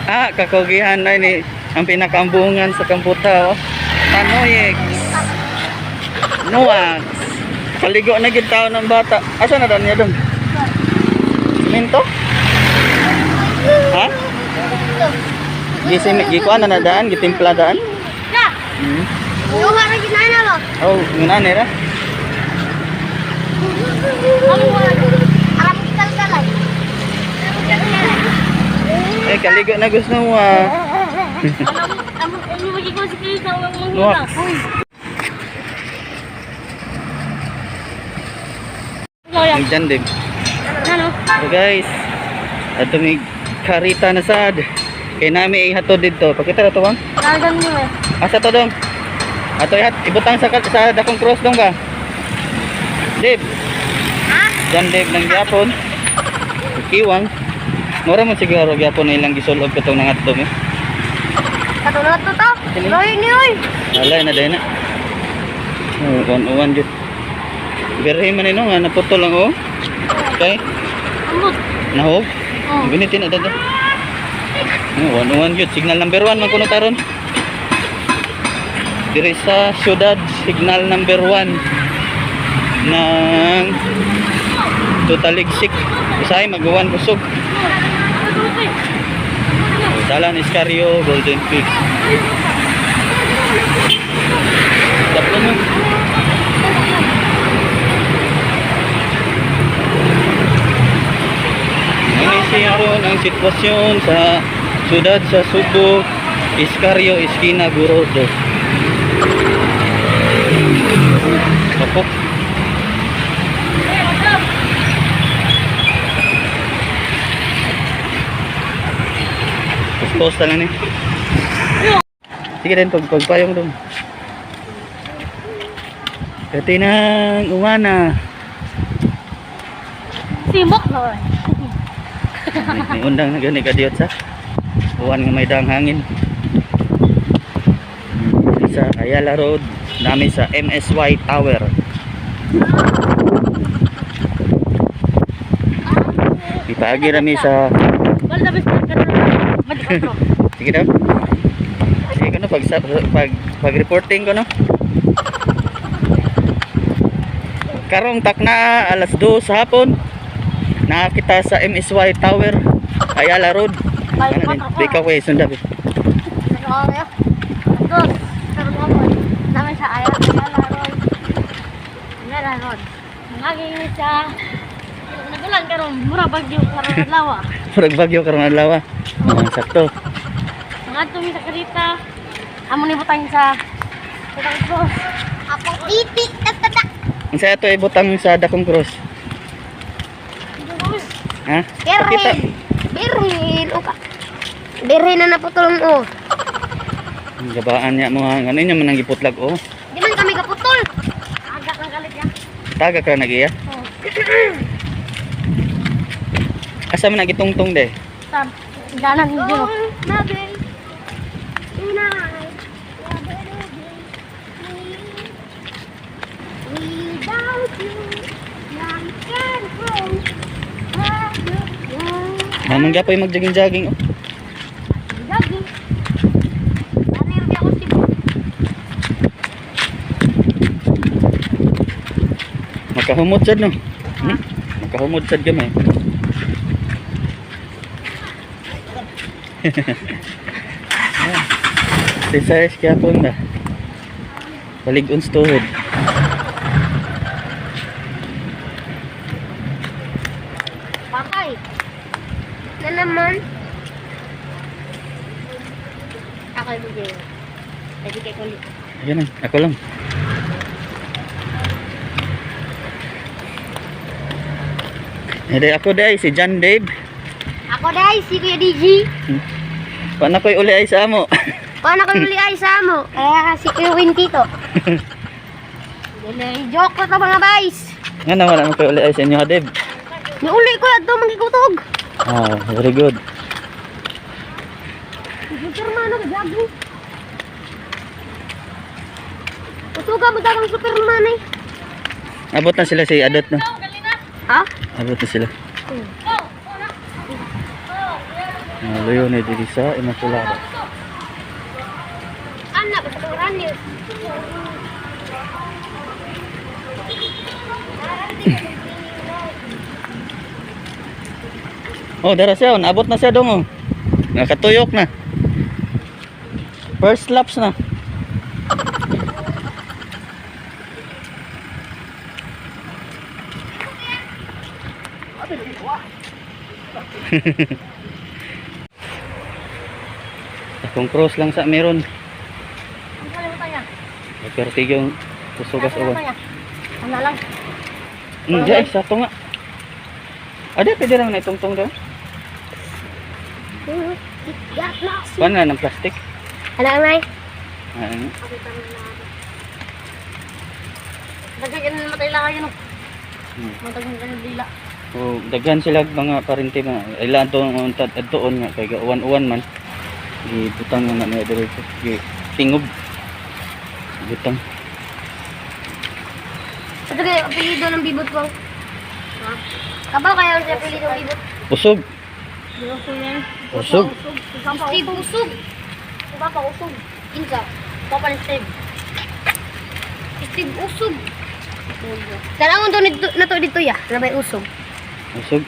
Kakugihan na ni ang pinakambungan sa kamputa, oh. Tanoyex. Nuax. Kaligo na gid taon ng bata. Asa na daan niya dong? Minto? Ha? Gikuan na daan, gitimpla daan. Yung harap ginana lo. Oh, ngana nera. Alam kita salah. Kaligo na gusto mo Ini bagi kau sekali sama Nuax. Diyan din. Ano? So guys, ato may karita na sad. Kay nami ihatod dito. Pakita na to bang? Kagan mo eh. Asa to dong? Ato ibutang sa dakong cross dong ba? Dave. Ha? Diyan Dave ng gyapon. Kiwang. Mura mo siguro gyapon na ilang gisulog ko tong nangatdom eh. Katulad to to. Loy ni oy. Alay na dahil na. One jud. Berhe man ino nga naputol lang oh. Okay. Ambot. Nahog. Oh. Gunitin na dada. One jud. Signal number 1 man kuno taron. Diri sa syudad, signal number 1 ng Tutaligsik. Usahay mag-1 busog. Dalan Iscario, Golden Peak. Tapos mo. Ini siya ron ang sitwasyon sa syudad sa Subo, Iscario, Esquina, Gurodo. Kapok. Post lang ni. Sige din pagpayong dong. Kati nang umana. Simok na oy. May undang na gani kadiyot sa. Uwan nga may dang hangin. Sa Ayala Road, namin sa MSY Tower. Ipagi rami sa Wala bes ka. sige daw. Sige ko no pag reporting ko no. Karong takna alas 2 sa hapon. Nakakita sa MSY Tower, Ayala Road. Bikaw ko sundab. Ano ya? Terus terus apa? Namin sa Ayala Road. Ayala Road. Naging sa nagulan karon mura bagyo karon adlaw. Murag bagyo karon adlaw. Sakto. Mga tumi sa karita. Amo ni butang sa Dakong Cross. Apo titi tatada. Unsa ato ibutang sa Dakong Cross? Ha? Pakita. Birhin. Uka. Birhin na naputol mo. Ang gabaan niya mo ano niya man ang giputlag oh. Di man kami kaputol. Agak lang galit ya. Taga ka nagiya. Oh. Asa man nagitungtong de? Tam. Danan dito. Nabil. Inay. Without you, I can't go. Naman gapoy mag-jogging-jogging oh. Jogging. Nanir di ako sibo. Makahumot sad no. Makahumot sad gamay. Desires kaya po na. Balig-ons tuhod. Patay. Na naman. Ako yung video. Pwede kayo kulit. Ayan na, ako lang. Ako day, si John Dave. Ako dahil si Kuya DG. Paano ko'y uli ay sa amo? Paano kayo muli ay sa mo? Kaya si Kuya Wintito. Joke ko to mga guys. Nga na, wala mo ko'y uli ay sa inyo, Dave. Niuli ko yan ito magigutog. Ah, very good. Superman ako, gago. Utuga mo dagang Superman eh. Abot na sila si Adot na. Ha? Abot na sila. Malayo na dito sa Immaculada. Anak, basta pangaran niyo. Oh, dara siya. Naabot na siya dong. Oh. Nakatuyok na. First laps na. Akong cross lang sa meron. Ang kalimutan niya. Nagpertig yung pusugas Ang uwan. kalimutan niya. Ano lang. Diyan, sa ito nga. Ada, pwede lang na itungtong daw. Yak na. Kuhan nga ng plastic. Ano ang may? Ano? Dagdagan na matay lang kayo no. Hmm. Matagdagan na dila. O, daghan sila mga parinti mga ilan to ang adtoon nga kay uwan-uwan man. Gibutang nga na diretso. Tingob. Butang. Ito kayo, apelido ng bibot ko. Ha? Kabaw kaya ang apelido ng bibot? Usog. Usog yan. Usog. Steve Usog. Diba pa Usog? Insa. Papa ni Steve. Steve Usog. Tanawon to na to dito ya. Nabay Usog. Usog.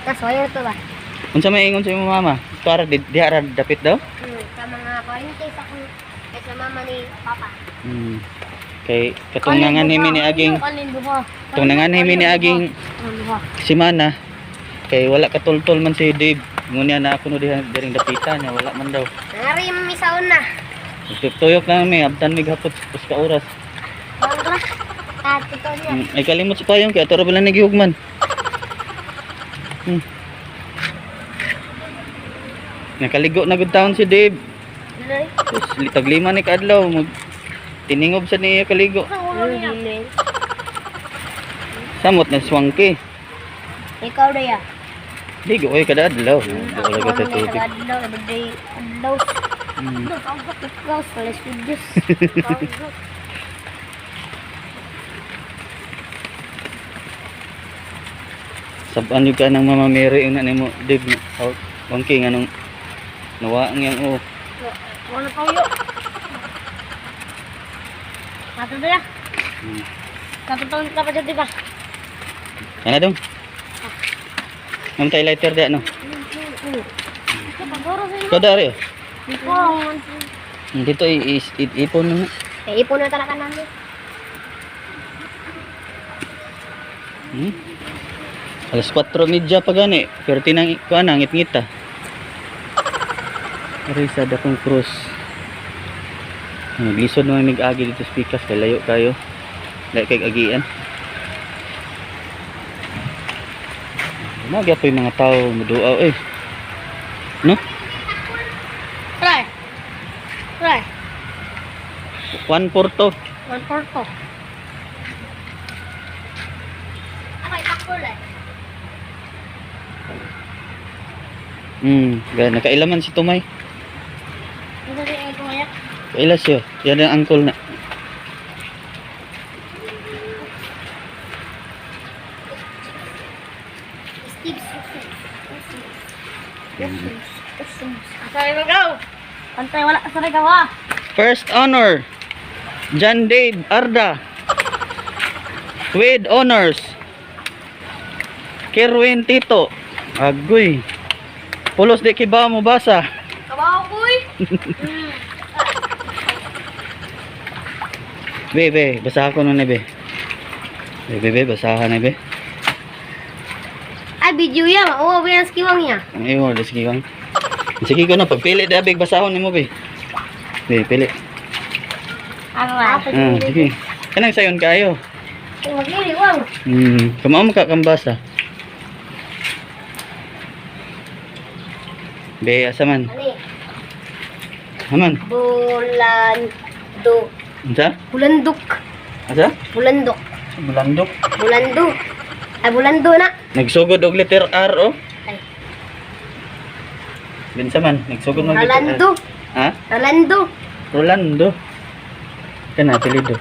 Kaso ayaw to ba? Unsa may ingon sa imong mama? Tuara di ara dapit daw? Sa mga parintes ako. Kaya sa mama ni Papa. Kay katong nanganhimi ni aging katong nanganhimi ni aging si Mana kay wala katultol man si Dave. Ngunya na ako no diring dapitan niya wala man daw. Nangari mi saon na. Tuyok lang mi abtan mig hapot pus ka oras. Bawal ka. Tito niya. Ay kalimot sa payong kay atoro bala nagihugman. Nakaligo na gud taon si Dave. Dali. Tapos taglima ni kadlaw mag tiningob sa niya kaligo. Sa ulo niya. Samot na swangke. Ikaw na ya. Ligo ay kada adlaw. Wala ka sa tubig. Adlaw, everyday adlaw. Ikaw, salis videos. Saban yung ka ng Mama Mary yung nanay mo, Dave, wangking anong nawaang yung Wala pa uyo. Ato na ya. Kapatong ka pa dyan, diba? Ano dong? Mamtay lighter di ano? Kada rin. Dito ipon na nga. Ipon na talaga namin. Alas 4:30 pa gani. Pero tinang kuan ngit-ngit ta. Risa da kong cross. Lisod naman mig-agi dito sa pikas kay layo kayo. Layo kay agian. Nagya po yung mga tao muduaw eh. No? Try. 1/4. 1/4. Ay, takol eh. Gaya nakailaman si Tumay. Ano rin ang tumaya? Kailas yun. Yan ang angkol na. Steve Sorry, go! Antay, wala ka sa nagawa. First honor, John Dave Arda. With honors, Kerwin Tito. Agoy. Pulos di kiba mo basa. Kabaw ko eh. Be, basahan ko nun be. Be, basahan na be. Ay, video yan. Oo, bilang skiwang niya. Ang iyo, sige kang. Sige ko na, pagpili da be, basahon ni mo be. Be, pili. Ano nga? Sige. Kanang sayon kayo. Maglili, wow. Kamao makakambasa. Be, asa man? Ani? Haman. Bulando. Unsa? Bulandok. Asa? Bulandok. Bulandok. Bulando. Ay, bulando na. Nagsugod og letter R oh. Ay. Binsa man, nagsugod mo letter R. Rolando. Ha? Rolando. Rolando. Kana apelyido.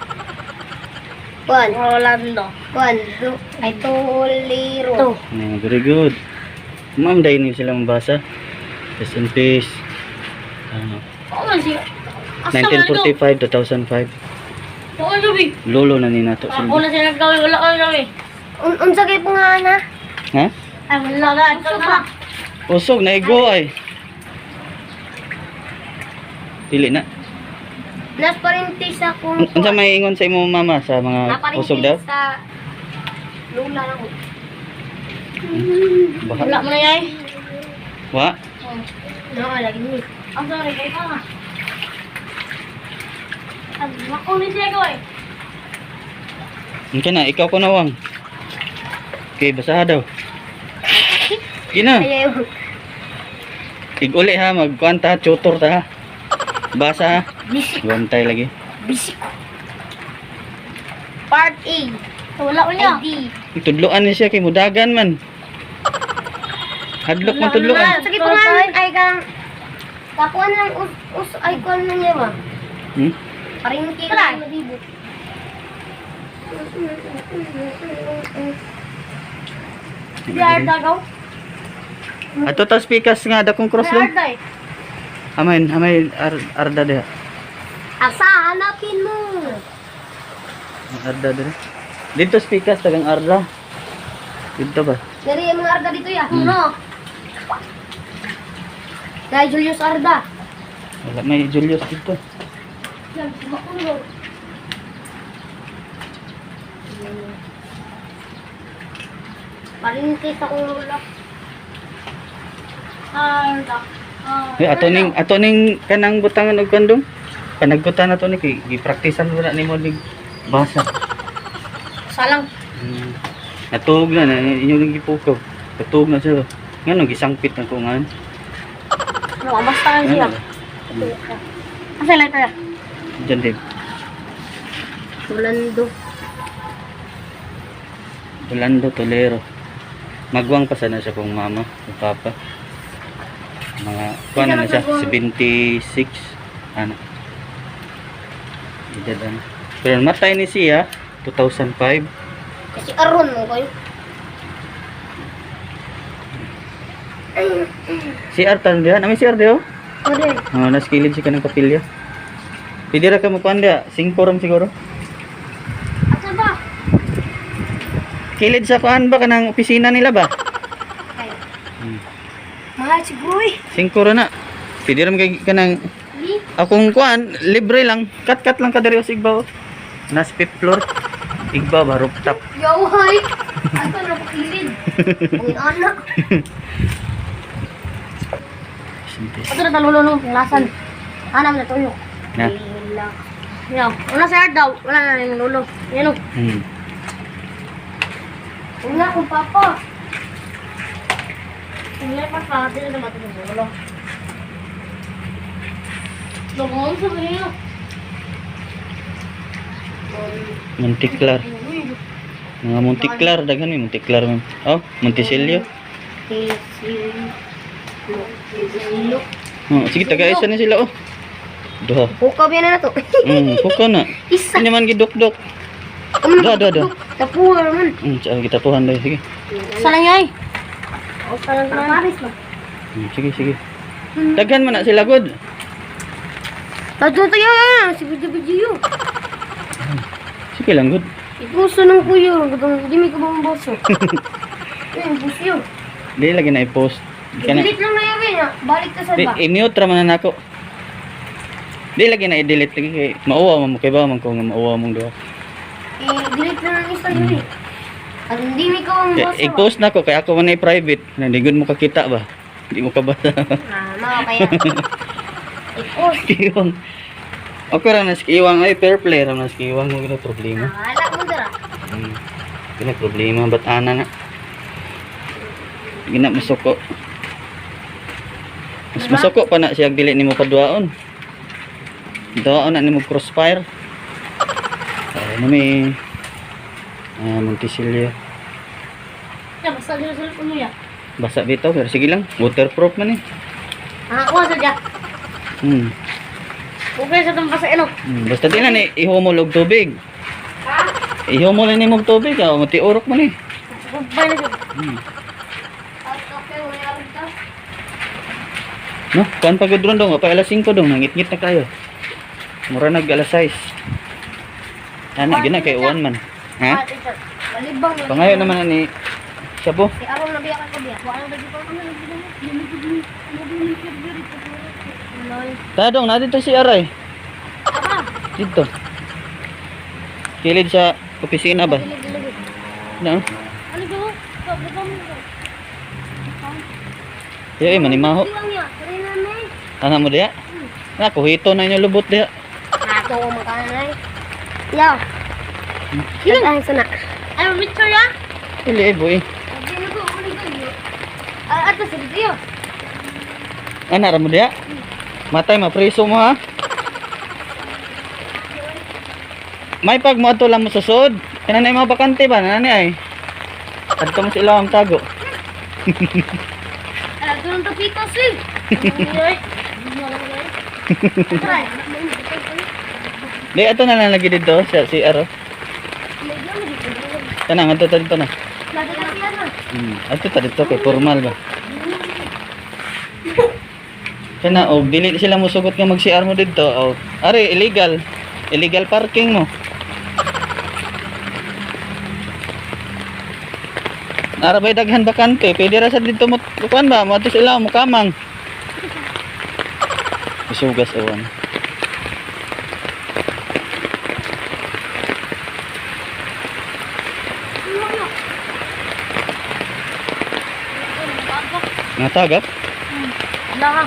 Rolando. Ay, Toliro. Very good. Ma'am, dahil nyo sila mabasa. Rest in peace. Oo man siya. Asa man ito? 1945, 2005. Oo gabi. Lolo na ni nato Ako sila. na sila nagkawin. Wala ka gabi. Unsa kay po nga na? Ha? Ay wala ka. Unsa pa? Usog, naigo ay. Dili na. Nas parintis ako. Unsa may ingon sa imo mama sa mga usog daw? Sa lula lang. Baha. Wala mo na yay. Wa? Wala lagi ni. Ang sorry kay ka nga. Ang makunin siya ko eh. Unsa na, ikaw ko nawang. Okay, basaha daw. Gina. Ayaw. Ig-uli ha, magkuanta, tutor ta ha. Basa ha. Bisik. Bantay lagi. Bisik. Part A. Wala ko niya. ID. Tudloan ni siya kay mudagan man. Hadlok man tudloan. Sige po nga ay kang kakuan lang ay kuan na niya ba? Hmm? Paring kila na bibo. Diar dagaw. Ato ta speakers nga dakong cross Diar lang. day. Amay arda de. Asa hanapin mo. Arda de. Dito speakers tagang arda. Dito ba? Dari mga Arda dito ya. No. Kay Julius Arda. Wala may Julius dito. Yan, makulo. Parintis akong lula. Arda. Ato ning kanang butangan og kandong. Panagkutan nato ni kay gipraktisan wala nimo nig basa. Salang. Natug na inyo ning gipukaw. Natug na siya. Ngano gisangpit na ko ngan. Ano, amasta lang siya. Asa lang tayo? Diyan din. Tulando. Orlando Tolero. Magwang pa sana siya kung mama, kung papa. Mga kuan na siya 76 ano. Edad ano. Pero matay ni siya 2005. Kasi aron mo kayo. Si Artan dia, nami si Ardio. Pwede. Oh, naskilid si kanang kapilya. Pwede ra ka mo kuan dia, 5 ram siguro. Asa ba? Kilid sa kuan ba kanang opisina nila ba? Kayo. Mahal si Boy. 5 ra na. Pwede ra kay kanang Li? akong kuan, libre lang. Kat-kat lang ka diri sa Igbaw. Nas 5th floor. Igbaw ba rooftop. Yaway! Ito na pakilid. Ang anak. Ito na talulunong panglasan. Hanam na tuyo. Na. Yan. Una sa hard daw. Wala na yung lulo. Yan o. Una kung papa. Una pa pa. Hindi na matulog yung lulo. Lugong sa kanino. Montiklar. Mga Montiklar daghan ni Montiklar man. Oh, Monticelio. Silo. Oh, sige taga-isa ni sila oh. Duha. Hukaw yan na to. Puka na. Isa. Ini man gidok-dok. Do. Tapuha naman. Tsaka kita puhan dai sige. Salang yay. O salang Paris ba? Sige. Daghan man na sila god. Tato yan. Si video. Sige lang god. Ipuso ng kuyo. Hindi may kabang boso. Yan, busyo. Di lagi na i-post. Delete lang na yan. Balik ka sa Di ba? i-mute ra man na nako. Di lagi na i-delete lagi kay mauwa man mo kay ba man ko nga mauwa mong duha. Delete lang ng isa yun eh. At hindi may kabang boso. I-post na ko kay ako man ay private. Nandigod mo kakita ba? Di mo kabasa. Mga kaya. I-post. Iwang. Okay ra nas iwang ay fair play ra nas iwang mo gina problema. Alam mo dara. Gina problema bat ana na. Gina masuko. Mas masuko pa na siya dili nimo paduaon. Doon na nimo crossfire. Ano may Monticelio. Ya, basta dito sa puno ya. Basa bitaw pero sige lang. Waterproof man eh. Ako sa dya. Okay sa itong basa inok. Basta di na ni ihumol og tubig. Ha? Ihumol ni mo og tubig, matiurok man eh. Sabay na siya. Hmm. Okay, wala No, kuan pagod ron dong, pa alas 5 dong, nangit-ngit na kayo. Mura nag alas 6. Ana gina kay uwan man. Ha? Malibang. Pangayo naman ni Sabo. Si Arong nabiya ka biya. Wala na dito kami. Lol. Tadong na dito si Aray. Apa? Dito. Kilid sa opisina ba? Dilig-dilig. No. Ano ba? Sabi ko mo. Yo manimaho. Ilang ya. Karina na eh. Ana mo diya? Na kuhito na inyo lubot diya. Ato ko makanan ay. Yo. Sino ang sana? Ano Mitchell ya? Dili boy. Hindi na ko uli ko yo. Ato sa video. Ana ra mo diya? Matay mapriso mo ha. May pag mo ato lang mo susod. Kananay mga bakante ba nanani ay? Adto mo sila ang tago. Alam ko ng tapitos eh. Try. Di ato na lang lagi dito sa si Aro. Tanang ato dito na. Lagi na siya na. Ato ta dito kay formal ba. Kana og dili sila musugot nga mag-CR mo dito. Oh, are illegal. Illegal parking mo. Nara bay daghan bakante, pwede ra sa dito mo kuan ba, mo ato sila mo kamang. Isugas awan. Nga tagap. Wala ka.